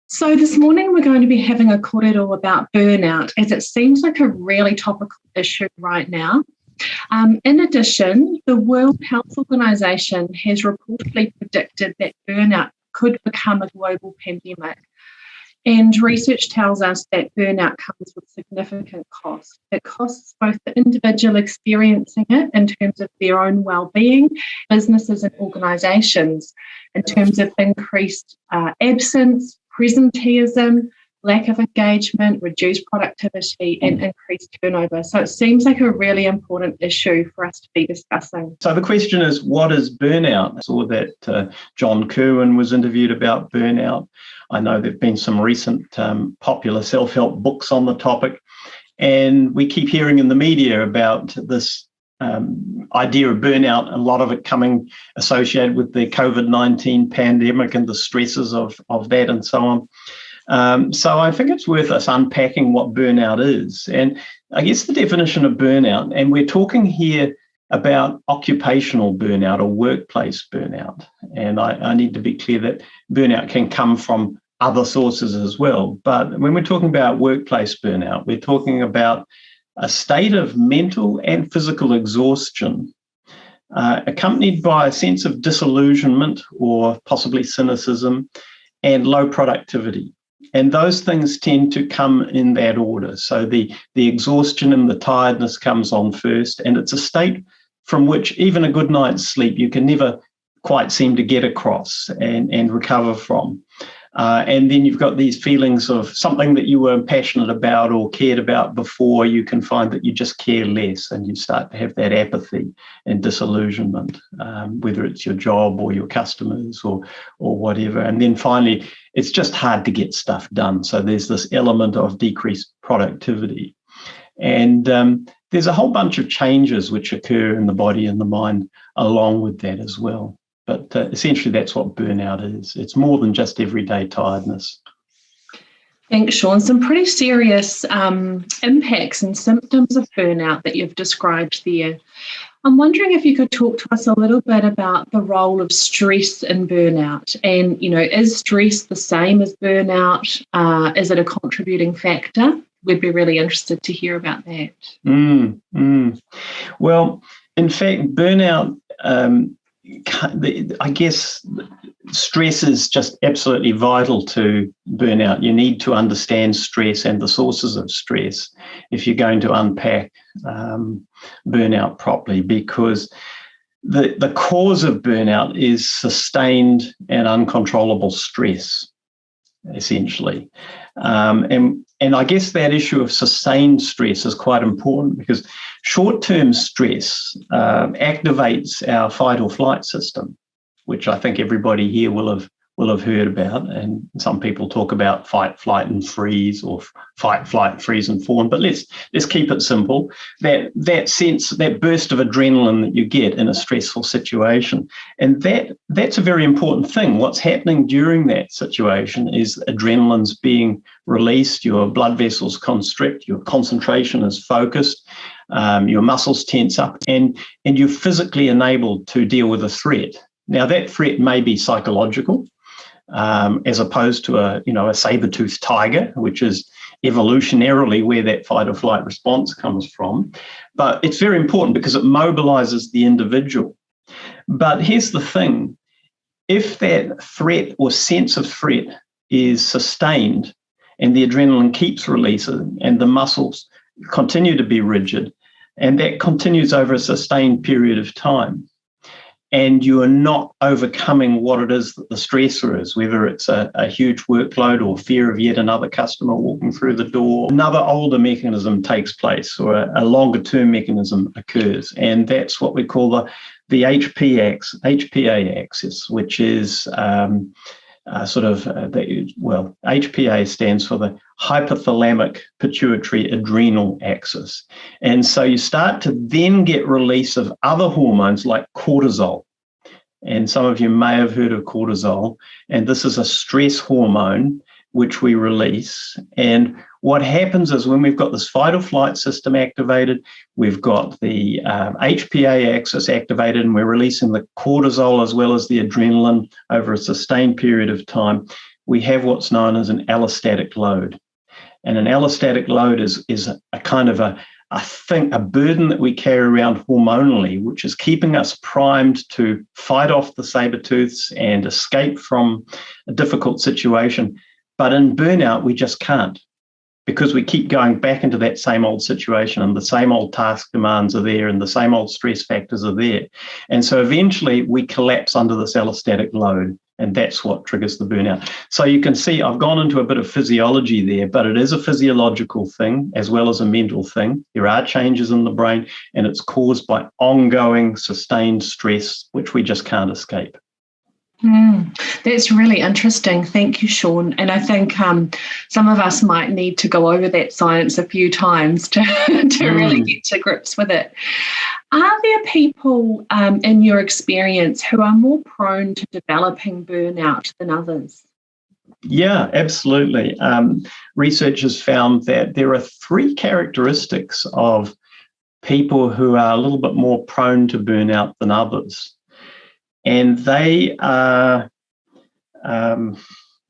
So this morning we're going to be having a kōrero about burnout, as it seems like a really topical issue right now. In addition, the World Health Organization has reportedly predicted that burnout could become a global pandemic. And research tells us that burnout comes with significant cost. It costs both the individual experiencing it in terms of their own well-being, businesses and organisations in terms of increased absence, presenteeism, lack of engagement, reduced productivity and increased turnover. So it seems like a really important issue for us to be discussing. So the question is, what is burnout? I saw that John Kerwin was interviewed about burnout. I know there have been some recent popular self-help books on the topic, and we keep hearing in the media about this idea of burnout, a lot of it coming associated with the COVID-19 pandemic and the stresses of that and so on. So I think it's worth us unpacking what burnout is. And I guess the definition of burnout, and we're talking here about occupational burnout or workplace burnout. And I need to be clear that burnout can come from other sources as well. But when we're talking about workplace burnout, we're talking about a state of mental and physical exhaustion accompanied by a sense of disillusionment or possibly cynicism and low productivity. And those things tend to come in that order. So the exhaustion and the tiredness comes on first, and it's a state from which even a good night's sleep you can never quite seem to get across and recover from. And then you've got these feelings of something that you were passionate about or cared about before. You can find that you just care less, and you start to have that apathy and disillusionment, whether it's your job or your customers or whatever. And then finally, it's just hard to get stuff done. So there's this element of decreased productivity. And there's a whole bunch of changes which occur in the body and the mind along with that as well. But essentially, that's what burnout is. It's more than just everyday tiredness. Thanks, Shaun. Some pretty serious impacts and symptoms of burnout that you've described there. I'm wondering if you could talk to us a little bit about the role of stress in burnout. And, is stress the same as burnout? Is it a contributing factor? We'd be really interested to hear about that. Well, in fact, burnout, I guess stress is just absolutely vital to burnout. You need to understand stress and the sources of stress if you're going to unpack burnout properly, because the cause of burnout is sustained and uncontrollable stress, essentially. And I guess that issue of sustained stress is quite important, because short-term stress activates our fight or flight system, which I think everybody here will have heard about. And some people talk about fight, flight, and freeze, or fight, flight, freeze, and fawn. But let's keep it simple. That sense, that burst of adrenaline that you get in a stressful situation, and that's a very important thing. What's happening during that situation is adrenaline's being released, your blood vessels constrict, your concentration is focused, your muscles tense up, and you're physically enabled to deal with a threat. Now, that threat may be psychological, as opposed to a saber-toothed tiger, which is evolutionarily where that fight or flight response comes from. But it's very important because it mobilizes the individual. But here's the thing: if that threat or sense of threat is sustained and the adrenaline keeps releasing and the muscles continue to be rigid, and that continues over a sustained period of time, and you are not overcoming what it is that the stressor is, whether it's a huge workload or fear of yet another customer walking through the door, another older mechanism takes place, or a longer-term mechanism occurs. And that's what we call the HPA axis, which is HPA stands for the hypothalamic pituitary adrenal axis. And so you start to then get release of other hormones like cortisol. And some of you may have heard of cortisol. And this is a stress hormone which we release. And what happens is, when we've got this fight or flight system activated, we've got the HPA axis activated, and we're releasing the cortisol as well as the adrenaline over a sustained period of time, we have what's known as an allostatic load. And an allostatic load is a kind of a burden that we carry around hormonally, which is keeping us primed to fight off the saber-tooths and escape from a difficult situation. But in burnout, we just can't, because we keep going back into that same old situation, and the same old task demands are there and the same old stress factors are there. And so eventually we collapse under this allostatic load, and that's what triggers the burnout. So you can see I've gone into a bit of physiology there, but it is a physiological thing as well as a mental thing. There are changes in the brain, and it's caused by ongoing sustained stress, which we just can't escape. That's really interesting. Thank you, Shaun. And I think some of us might need to go over that science a few times to really get to grips with it. Are there people in your experience who are more prone to developing burnout than others? Yeah, absolutely. Researchers found that there are 3 characteristics of people who are a little bit more prone to burnout than others. And they are,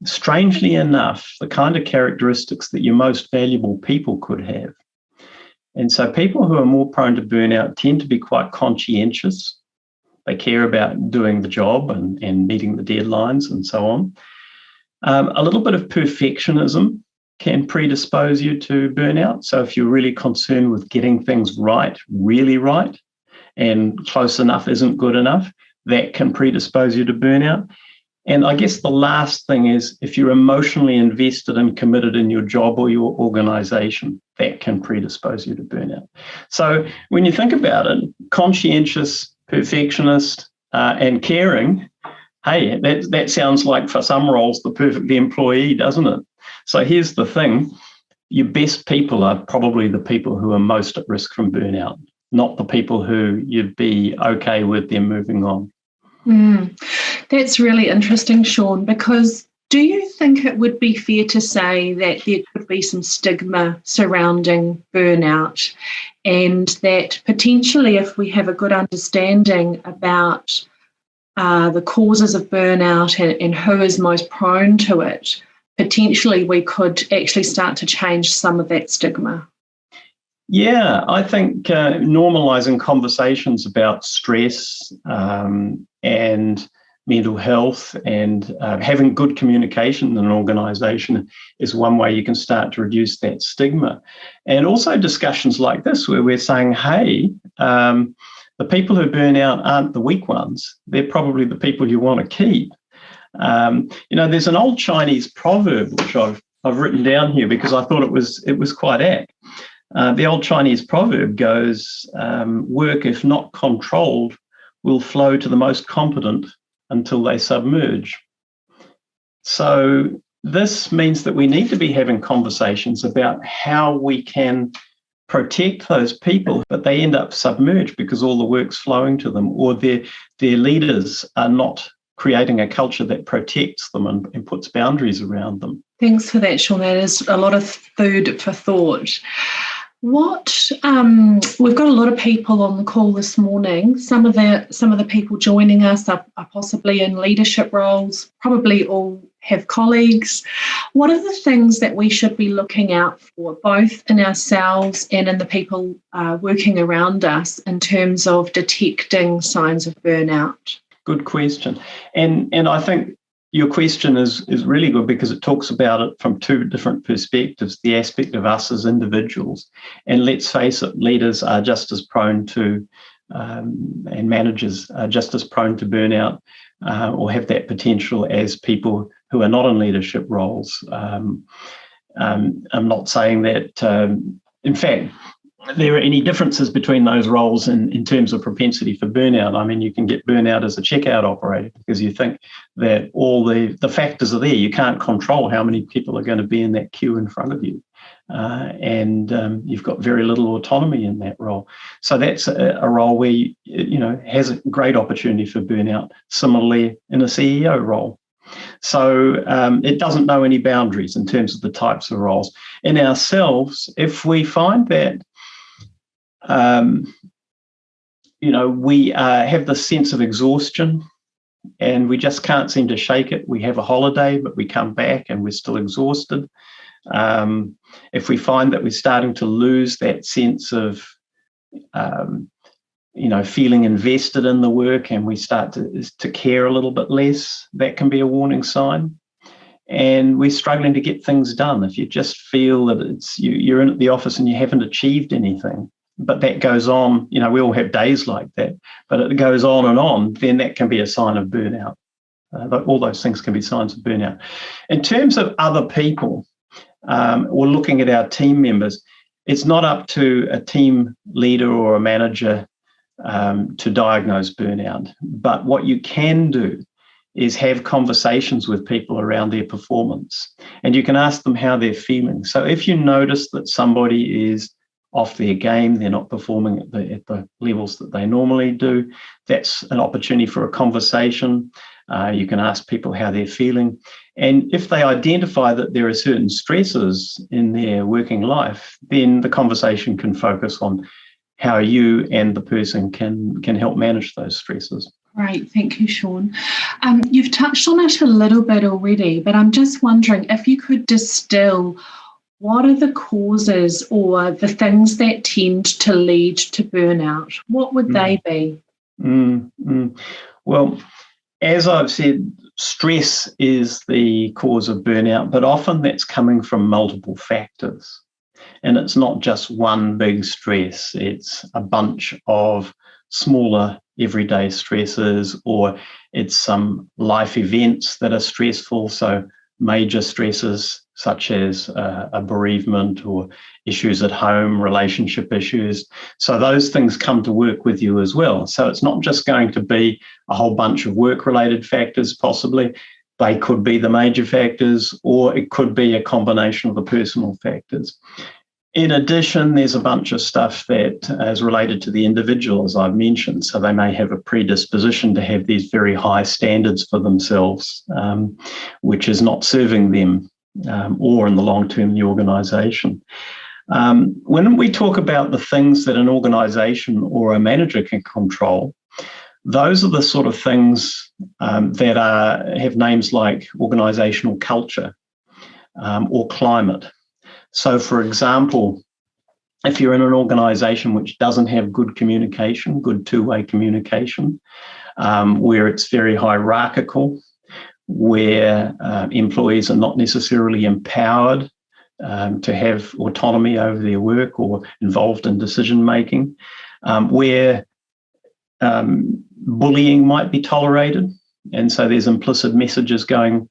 strangely enough, the kind of characteristics that your most valuable people could have. And so people who are more prone to burnout tend to be quite conscientious. They care about doing the job and meeting the deadlines and so on. A little bit of perfectionism can predispose you to burnout. So if you're really concerned with getting things right, really right, and close enough isn't good enough, that can predispose you to burnout. And I guess the last thing is if you're emotionally invested and committed in your job or your organisation, that can predispose you to burnout. So when you think about it, conscientious, perfectionist, and caring, hey, that sounds like for some roles the perfect employee, doesn't it? So here's the thing. Your best people are probably the people who are most at risk from burnout, not the people who you'd be okay with them moving on. That's really interesting, Shaun, because do you think it would be fair to say that there could be some stigma surrounding burnout, and that potentially if we have a good understanding about the causes of burnout and who is most prone to it, potentially we could actually start to change some of that stigma? Yeah, I think normalising conversations about stress and mental health and having good communication in an organisation is one way you can start to reduce that stigma. And also discussions like this where we're saying, hey, the people who burn out aren't the weak ones. They're probably the people you want to keep. There's an old Chinese proverb which I've written down here because I thought it was quite apt. The old Chinese proverb goes, work, if not controlled, will flow to the most competent until they submerge. So this means that we need to be having conversations about how we can protect those people, but they end up submerged because all the work's flowing to them, or their leaders are not creating a culture that protects them and puts boundaries around them. Thanks for that, Shaun. That is a lot of food for thought. We've got a lot of people on the call this morning. Some of the people joining us are possibly in leadership roles, probably all have colleagues. What are the things that we should be looking out for, both in ourselves and in the people working around us, in terms of detecting signs of burnout? Good question. And I think your question is really good because it talks about it from 2 different perspectives, the aspect of us as individuals. And let's face it, leaders are just as prone to, and managers are just as prone to burnout or have that potential as people who are not in leadership roles. I'm not saying that, in fact, there are any differences between those roles in terms of propensity for burnout. I mean, you can get burnout as a checkout operator because you think that all the factors are there. You can't control how many people are going to be in that queue in front of you. And you've got very little autonomy in that role. So that's a role where, has a great opportunity for burnout. Similarly, in a CEO role. So it doesn't know any boundaries in terms of the types of roles. In ourselves, if we find that we have the sense of exhaustion, and we just can't seem to shake it. We have a holiday, but we come back and we're still exhausted. If we find that we're starting to lose that sense of, feeling invested in the work, and we start to care a little bit less, that can be a warning sign. And we're struggling to get things done. If you just feel that you're in at the office and you haven't achieved anything, but that goes on, we all have days like that, but it goes on, then that can be a sign of burnout. All those things can be signs of burnout. In terms of other people, or looking at our team members, it's not up to a team leader or a manager to diagnose burnout. But what you can do is have conversations with people around their performance, and you can ask them how they're feeling. So if you notice that somebody is off their game, they're not performing at the levels that they normally do, that's an opportunity for a conversation. You can ask people how they're feeling. And if they identify that there are certain stresses in their working life, then the conversation can focus on how you and the person can help manage those stresses. Great, thank you, Shaun. You've touched on it a little bit already, but I'm just wondering if you could distill what are the causes or the things that tend to lead to burnout? What would they be? Well, as I've said, stress is the cause of burnout, but often that's coming from multiple factors. And it's not just one big stress, it's a bunch of smaller everyday stresses, or it's some life events that are stressful. So major stresses such as a bereavement or issues at home, relationship issues. So those things come to work with you as well. So it's not just going to be a whole bunch of work-related factors, possibly. They could be the major factors, or it could be a combination of the personal factors. In addition, there's a bunch of stuff that is related to the individual, as I've mentioned. So they may have a predisposition to have these very high standards for themselves, which is not serving them or in the long term the organisation. When we talk about the things that an organisation or a manager can control, those are the sort of things that have names like organisational culture or climate. So, for example, if you're in an organisation which doesn't have good communication, good two-way communication, where it's very hierarchical, where employees are not necessarily empowered to have autonomy over their work or involved in decision-making, where bullying might be tolerated, and so there's implicit messages going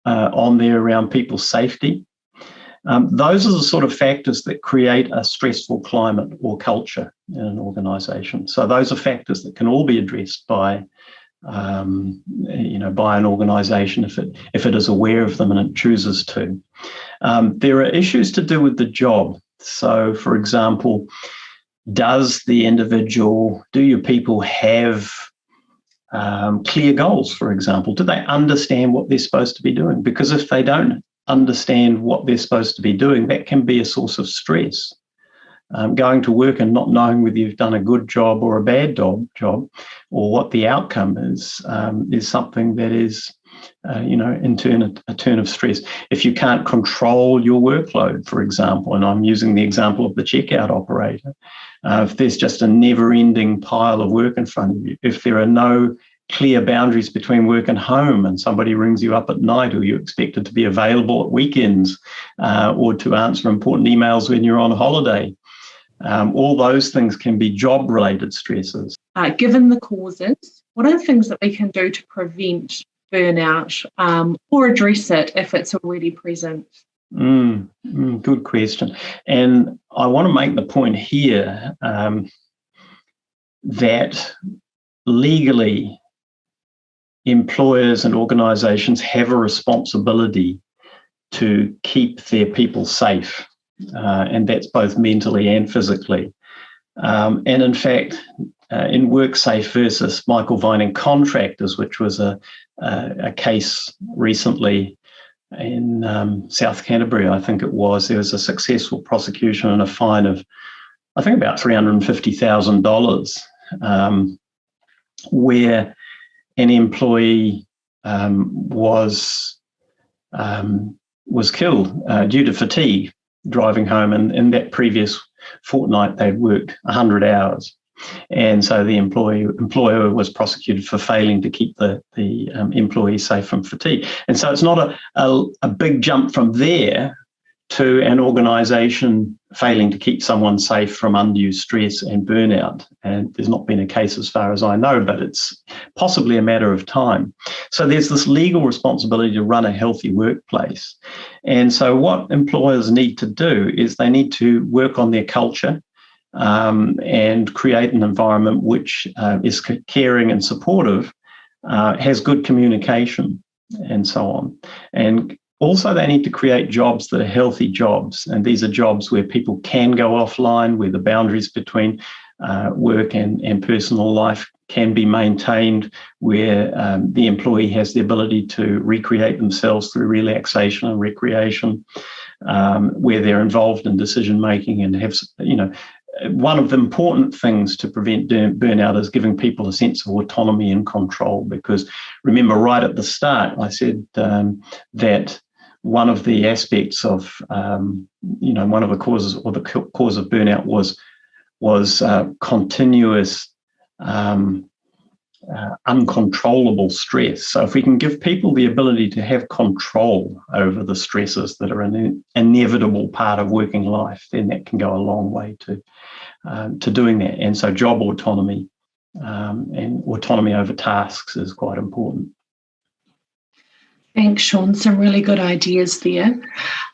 on there around people's safety. Those are the sort of factors that create a stressful climate or culture in an organisation. So those are factors that can all be addressed by an organisation if it is aware of them and it chooses to. There are issues to do with the job. So, for example, do your people have clear goals, for example? Do they understand what they're supposed to be doing? Because if they don't understand what they're supposed to be doing, that can be a source of stress. Going to work and not knowing whether you've done a good job or a bad job, or what the outcome is something that is, in turn, a turn of stress. If you can't control your workload, for example, and I'm using the example of the checkout operator, if there's just a never-ending pile of work in front of you, if there are no clear boundaries between work and home, and somebody rings you up at night, or you're expected to be available at weekends, or to answer important emails when you're on holiday. All those things can be job-related stresses. Given the causes, what are the things that we can do to prevent burnout or address it if it's already present? Good question. And I want to make the point here that legally, employers and organisations have a responsibility to keep their people safe, and that's both mentally and physically. And in fact, in WorkSafe versus Michael Vining Contractors, which was a case recently in South Canterbury, I think it was, there was a successful prosecution and a fine of, I think, about $350,000, where an employee was killed due to fatigue driving home, and in that previous fortnight they'd worked 100 hours. And so the employer was prosecuted for failing to keep the employee safe from fatigue. And so it's not a big jump from there to an organisation failing to keep someone safe from undue stress and burnout. And there's not been a case as far as I know, but it's possibly a matter of time. So there's this legal responsibility to run a healthy workplace. And so what employers need to do is they need to work on their culture, and create an environment which is caring and supportive, has good communication, and so on. And also they need to create jobs that are healthy jobs. And these are jobs where people can go offline, where the boundaries between work and personal life can be maintained, where the employee has the ability to recreate themselves through relaxation and recreation, where they're involved in decision making and have, one of the important things to prevent burnout is giving people a sense of autonomy and control. Because remember, right at the start, I said that one of the aspects of, one of the causes, or the cause of burnout was continuous uncontrollable stress. So if we can give people the ability to have control over the stresses that are an inevitable part of working life, then that can go a long way to doing that. And so job autonomy and autonomy over tasks is quite important. Thanks, Shaun. Some really good ideas there.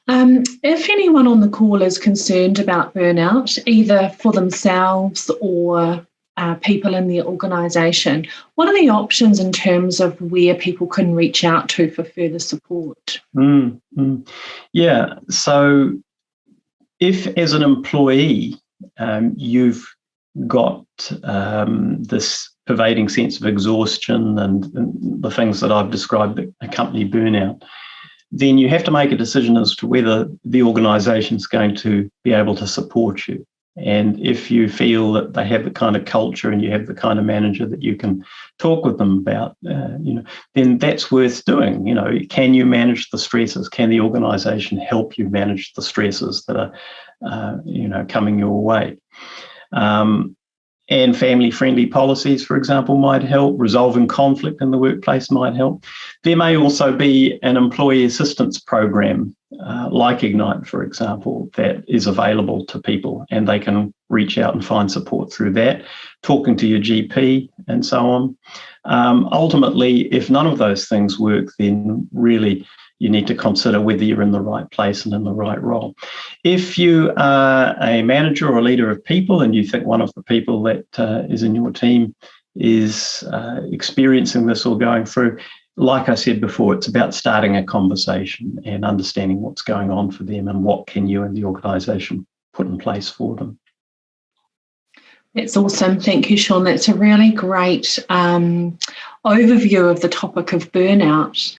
If anyone on the call is concerned about burnout, either for themselves or people in their organisation, what are the options in terms of where people can reach out to for further support? Yeah, so if as an employee you've got this pervading sense of exhaustion and the things that I've described that accompany burnout, then you have to make a decision as to whether the organisation is going to be able to support you. And if you feel that they have the kind of culture and you have the kind of manager that you can talk with them about, then that's worth doing. Can you manage the stresses? Can the organisation help you manage the stresses that are, coming your way? And family-friendly policies, for example, might help. Resolving conflict in the workplace might help. There may also be an employee assistance program, like Ignite, for example, that is available to people, and they can reach out and find support through that, talking to your GP and so on. Ultimately, if none of those things work, then really you need to consider whether you're in the right place and in the right role. If you are a manager or a leader of people and you think one of the people that is in your team is experiencing this or going through, like I said before, it's about starting a conversation and understanding what's going on for them and what can you and the organisation put in place for them. That's awesome. Thank you, Shaun. That's a really great overview of the topic of burnout.